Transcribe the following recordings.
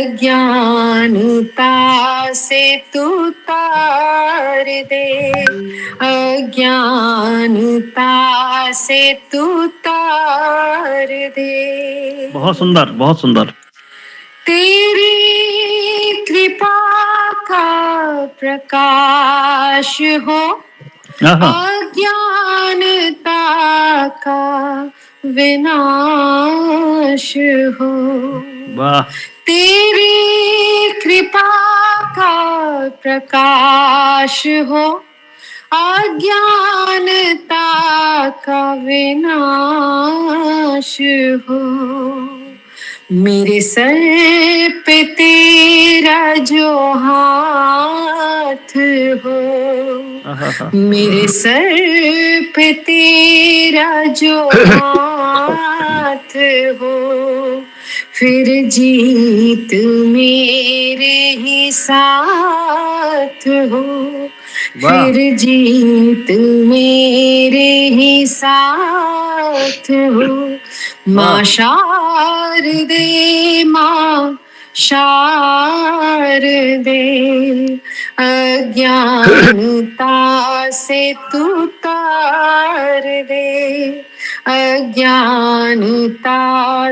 अज्ञानता से तू तार दे, अज्ञानता से तू तार दे। बहुत सुंदर, बहुत सुंदर। तेरी कृपा का प्रकाश हो, अज्ञानता का विनाश हो। वाह। तेरी कृपा का प्रकाश हो, अज्ञानता का विनाश हो। मेरे सर पे तेरा जो हाथ हो, मेरे सर पे तेरा जो हाथ हो, फिर जीत मेरे ही साथ हो, फिर जीत मेरे ही साथ हो। माँ शारदे, माँ शारदे, अज्ञानता से तू तार दे, अज्ञानता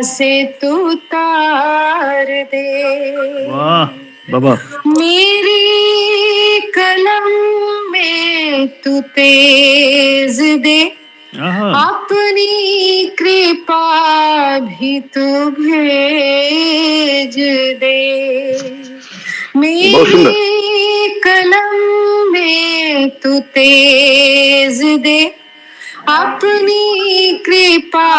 से तू तार दे। वाह बाबा। मेरी कलम में तू तेज दे, अपनी कृपा भी तू भेज दे। मेरी कलम में तू तेज दे, अपनी कृपा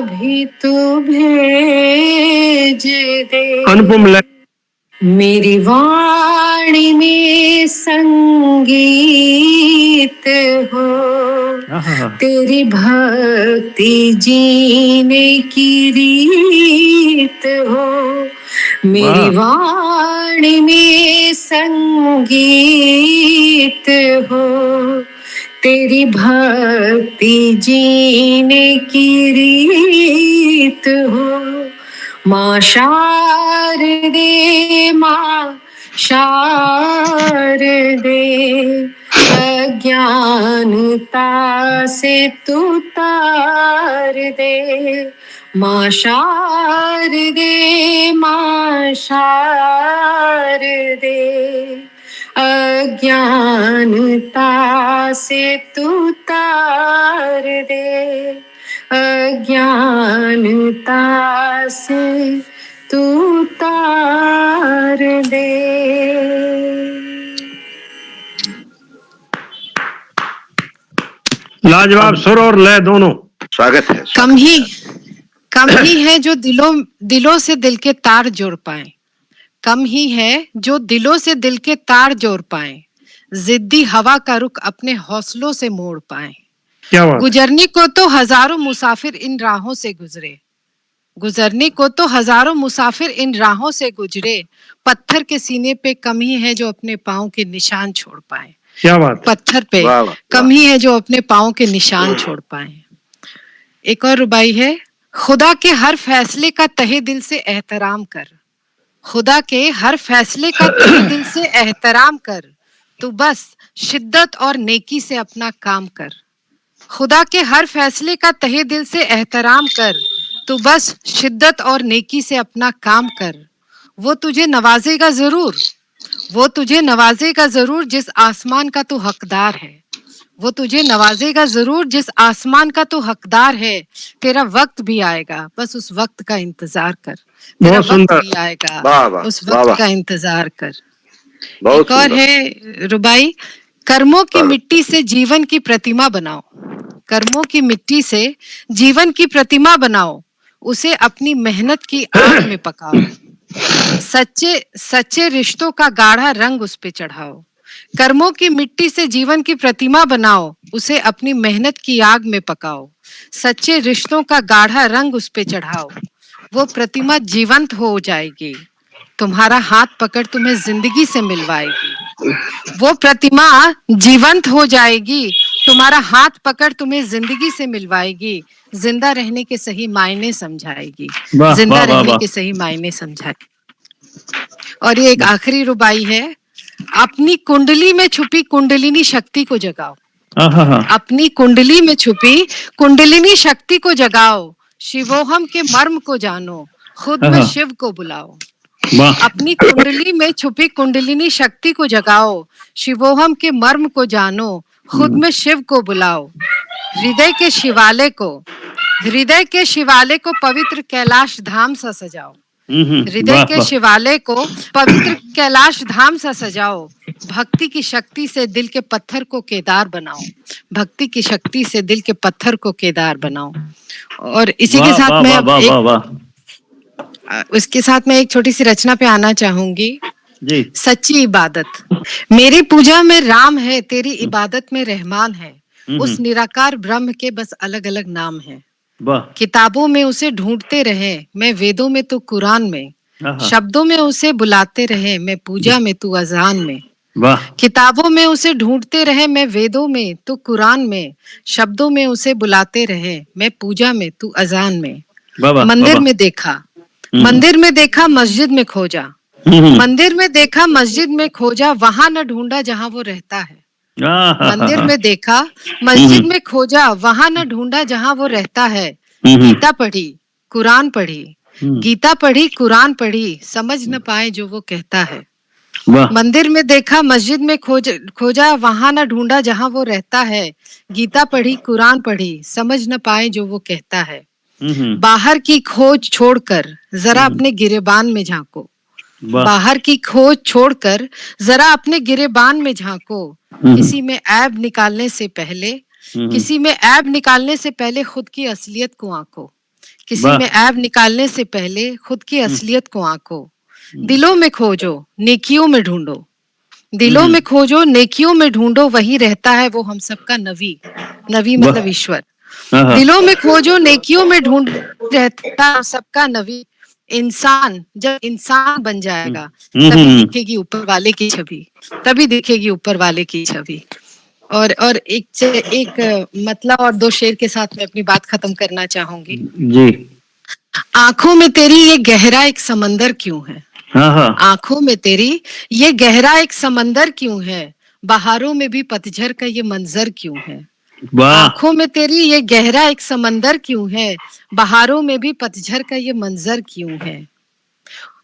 भी तू भेज दे। अनुपम। मेरी वाणी में संगीत हो, तेरी भक्ति जीने की रीत हो। मेरी वाणी में संगीत हो, तेरी भक्ति जीने की रीत हो। माँ शारदे, माँ शारदे, अज्ञानता से तू तार दे। माँ शारदे, माँ शारदे, अज्ञानता से तू तार दे, अज्ञानता से तू तार दे। लाजवाब सुर और लय दोनों। स्वागत है। कम ही है जो दिलों से दिल के तार जोड़ पाए, कम ही है जो दिलों से दिल के तार जोड़ पाए, जिद्दी हवा का रुख अपने हौसलों से मोड़ पाए। गुजरने को तो हजारों मुसाफिर इन राहों से गुजरे, गुजरने को तो हजारों मुसाफिर इन राहों से गुजरे, पत्थर के सीने पे कम ही है जो अपने पाँव के निशान छोड़ पाए। क्या बात। पत्थर पे कम ही है जो अपने पाँव के निशान छोड़ पाए। एक और रुबाई है। खुदा के हर फैसले का तहे दिल से एहतराम कर, खुदा के हर फैसले का तहे दिल से एहतराम कर, तू बस शिद्दत और नेकी से अपना काम कर। खुदा के हर फैसले का तहे दिल से एहतराम कर, तू बस शिद्दत और नेकी से अपना काम कर। वो तुझे नवाजेगा जरूर, वो तुझे नवाजेगा जरूर जिस आसमान का तू हकदार है, वो तुझे नवाजेगा जरूर जिस आसमान का तू हकदार है। तेरा वक्त भी आएगा, बस उस वक्त का इंतजार कर। तेरा वक्त भी आएगा, उस वक्त का इंतजार कर। एक और है रुबाई। कर्मों की मिट्टी से जीवन की प्रतिमा बनाओ, कर्मों की मिट्टी से जीवन की प्रतिमा बनाओ, उसे अपनी मेहनत की आग में पकाओ। सच्चे रिश्तों का गाढ़ा रंग उस पे चढ़ाओ। कर्मों की मिट्टी से जीवन की प्रतिमा बनाओ, उसे अपनी मेहनत की आग में पकाओ। सच्चे रिश्तों का गाढ़ा रंग उस पे चढ़ाओ, वो प्रतिमा जीवंत हो जाएगी, तुम्हारा हाथ पकड़ तुम्हें जिंदगी से मिलवाएगी। वो प्रतिमा जीवंत हो जाएगी, तुम्हारा हाथ पकड़ तुम्हें जिंदगी से मिलवाएगी, जिंदा रहने के सही मायने समझाएगी, जिंदा रहने के सही मायने समझाएगी। और ये एक आखिरी रुबाई है। अपनी कुंडली में छुपी कुंडलिनी शक्ति को जगाओ। आहा, अपनी कुंडली में छुपी कुंडलिनी शक्ति को जगाओ, शिवोहम के मर्म को जानो, खुद में आहा। शिव को बुलाओ। वाह अपनी कुंडली में छुपी कुंडलिनी शक्ति को जगाओ, शिवोहम के मर्म को जानो, खुद में शिव को बुलाओ। हृदय के शिवालय को पवित्र कैलाश धाम सा सजाओ। हृदय वाह के वाह शिवालय को पवित्र कैलाश धाम सा सजाओ। भक्ति की शक्ति से दिल के पत्थर को केदार बनाओ। भक्ति की शक्ति से दिल के पत्थर को केदार बनाओ। और इसी के वाह साथ वाह मैं वाह वाह एक वाह वाह उसके साथ मैं एक छोटी सी रचना पे आना चाहूंगी। जी सच्ची इबादत। मेरी पूजा में राम है, तेरी इबादत में रहमान है। उस निराकार ब्रह्म के बस अलग अलग नाम है। वाह किताबों में उसे ढूंढते रहे, मैं वेदों में तो कुरान में। आहा, शब्दों में उसे बुलाते रहे, मैं पूजा में तू अजान में। वाह किताबों में उसे ढूंढते रहे, मैं वेदों में तो कुरान में। शब्दों में उसे बुलाते रहे, मैं पूजा में तू अजान में। वाह वाह मंदिर वाह में देखा, मंदिर में देखा, मस्जिद में खोजा। मंदिर में देखा, मस्जिद में खोजा, वहां न ढूंढा जहां वो रहता है। मंदिर में देखा, मस्जिद में खोजा, वहां न ढूंढा जहां वो रहता है। गीता पढ़ी, कुरान पढ़ी, गीता पढ़ी, कुरान पढ़ी, समझ न पाए जो वो कहता है। वाह मंदिर में देखा, मस्जिद में खोजा, वहां न ढूंढा जहां वो रहता है। गीता पढ़ी, कुरान पढ़ी, समझ न पाए जो वो कहता है। बाहर की खोज छोड़कर जरा अपने गिरेबान में झांको। वाह बाहर की खोज छोड़कर जरा अपने गिरेबान में झांको। किसी में ऐब निकालने से पहले, किसी में ऐब निकालने से पहले खुद की असलियत को आंको। किसी वाह में ऐब निकालने से पहले खुद की असलियत को आंको। दिलों में खोजो, नेकियों में ढूंढो। दिलों में खोजो, नेकियों में ढूंढो, वही रहता है वो हम सबका नवी। नवी वाह मतलब ईश्वर। आहा, दिलों में खोजो, नेकियों में ढूंढ, रहता है सबका नवी। इंसान जब इंसान बन जाएगा तभी दिखेगी ऊपर वाले की छवि। तभी दिखेगी ऊपर वाले की छवि। और एक मतलब और दो शेर के साथ मैं अपनी बात खत्म करना चाहूंगी। जी आंखों में तेरी ये गहरा एक समंदर क्यों है? आहा, आंखों में तेरी ये गहरा एक समंदर क्यों है? बहारों में भी पतझड़ का ये मंजर क्यों है? वाह आंखों में तेरी ये गहरा एक समंदर क्यों है? बहारों में भी पतझड़ का ये मंजर क्यों है?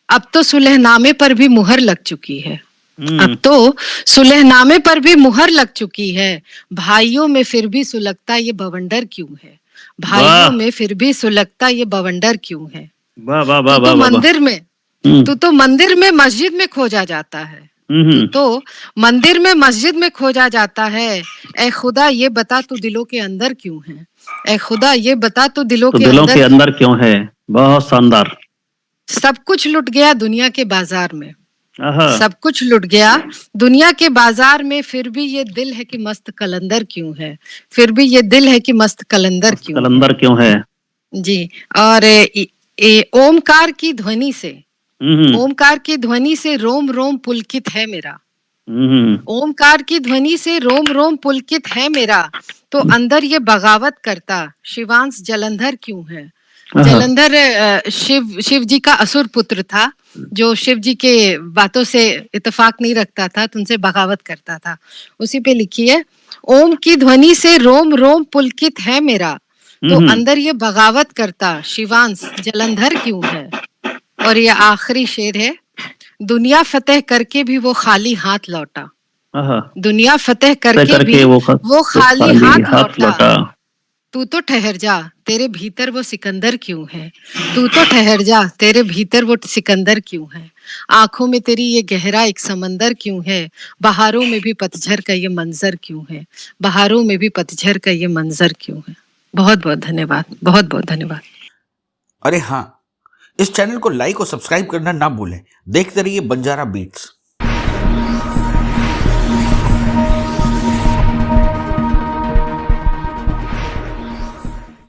अब तो सुलहनामे पर भी मुहर लग चुकी है। अब तो सुलहनामे पर भी मुहर लग चुकी है। भाइयों में फिर भी सुलगता ये बवंडर क्यों है? भाइयों में फिर भी सुलगता ये बवंडर क्यों है? वाह वाह वाह तू वाह तो वाह मंदिर में तू तो मंदिर में मस्जिद में खोजा जाता है। तू तो मंदिर में मस्जिद में खोजा जाता है। ए खुदा ये बता तू दिलों के अंदर क्यों है? ए खुदा ये बता तू दिलों तो के दिलों के अंदर अंदर क्यों है? बहुत शानदार। सब कुछ लुट गया दुनिया के बाजार में। आहा, सब कुछ लुट गया दुनिया के बाजार में, फिर भी ये दिल है कि मस्त कलंदर क्यों है? फिर भी ये दिल है कि मस्त कलंदर क्यों है? कलंदर क्यों है? जी। और ओमकार की ध्वनि से, ओमकार की ध्वनि से रोम रोम पुलकित है मेरा। ओमकार की ध्वनि से रोम रोम पुलकित है मेरा। तो अंदर ये बगावत करता शिवांश जलंधर क्यों है? जलंधर शिव जी का असुर पुत्र था, जो शिव जी के बातों से इत्तेफाक नहीं रखता था, तो उनसे बगावत करता था। उसी पे लिखी है, ओम की ध्वनि से रोम रोम पुलकित है मेरा। तो अंदर ये बगावत करता शिवांश जलंधर क्यों है? और ये आखिरी शेर है, दुनिया फतेह करके भी वो खाली हाथ लौटा। दुनिया फतेह करके भी वो खाली हाथ लौटा। तू तो ठहर जा, तेरे भीतर वो सिकंदर क्यों है? तू तो ठहर जा, तेरे भीतर वो सिकंदर क्यों है? आंखों में तेरी ये गहरा एक समंदर क्यों है? बहारों में भी पतझड़ का ये मंजर क्यों है? बहारों में भी पतझड़ का ये मंजर क्यों है? बहुत बहुत धन्यवाद, बहुत बहुत धन्यवाद। अरे हाँ, इस चैनल को लाइक और सब्सक्राइब करना ना भूलें। देखते रहिए बंजारा बीट्स।